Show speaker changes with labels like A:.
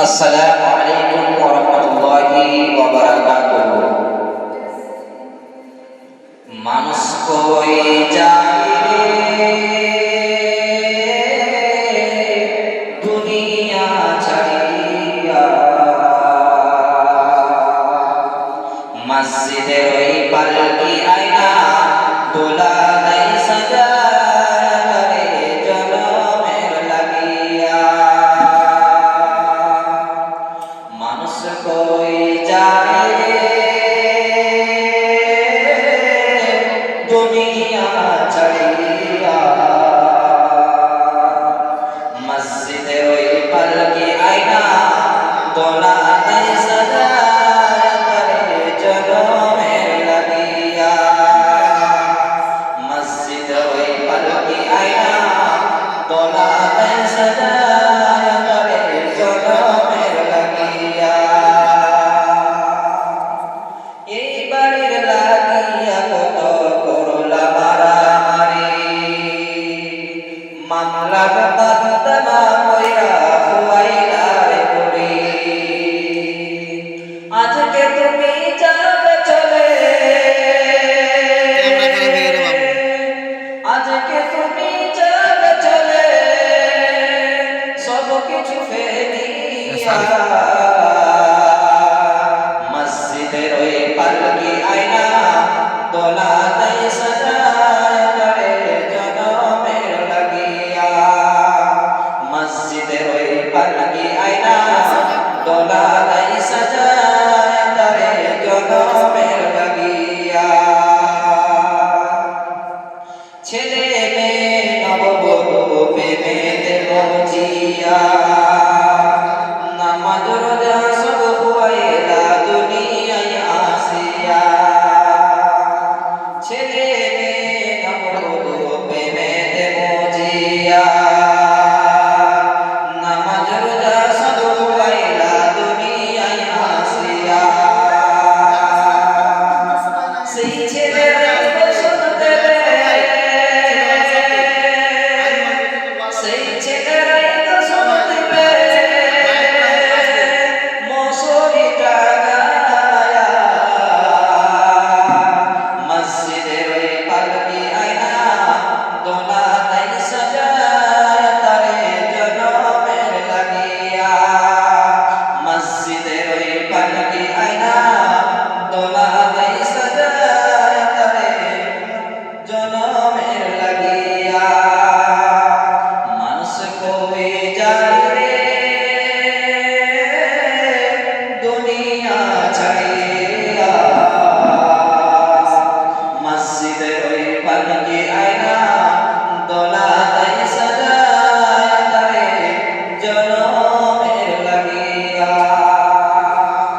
A: আসসালামু আলাইকুম ওয়া রাহমাতুল্লাহি ওয়া বারাকাতুহু। মানুষ কই যায় রে দুনিয়া ছাড়িয়া, মসজিদের ওই পালকি আয়না দোলা নাই সাজায়া রে জনমের লাগিয়া। মানুষ কই যায় রে দুনিয়া ছাড়িয়া, মসজিদের ওই পালকি আয়না দোলা নাই সাজায়া রে জনমের লাগিয়া। মসজিদের ওই পালকি আয়না দোলা নাই সাজায়া রে জনমের লাগিয়া। এই বাড়ির লাগিয়া কত করলা মারামারি, মামলার বাদনা কইরা খুয়াইলা রে বুড়ি। আজকে তুমি যাবে চলে, আজকে তুমি যাবে চলে, সব কিছু ফেলিয়া। মসজিদের ওই পালকি আয়না দোলা নাই সাজায়া রে জনমের লাগিয়া। মসজিদের ওই পালকি আয়না দোলা নাই সাজায়া রে জনমের লাগিয়া। ছেলে মেয়ে নববধূ প্রেমেতে মজিয়া, নামাজ রোজা সব খুয়াইলা দুনিয়ায় আসিয়া। ছেলে মেয়ে নববধূ প্রেমেতে মজিয়া, নামাজ রোজা সব খুয়াইলা দুনিয়ায় আসিয়া। সেই ছেলেরা বসত দেবে, সেই ছেলেরাই তো শুনবে মশরি টাঙায়া। মসজিদের ওই পালকি আয়না দোলা নাই সাজায়া রে জনমের লাগিয়া। মসজিদের ওই পালকি আয়না দোলা নাই সাজায়া রে জনমের লাগিয়া। মানুষ কই যায় রে দুনিয়া ছাড়িয়া, মসজিদের ওই পালকি আয়না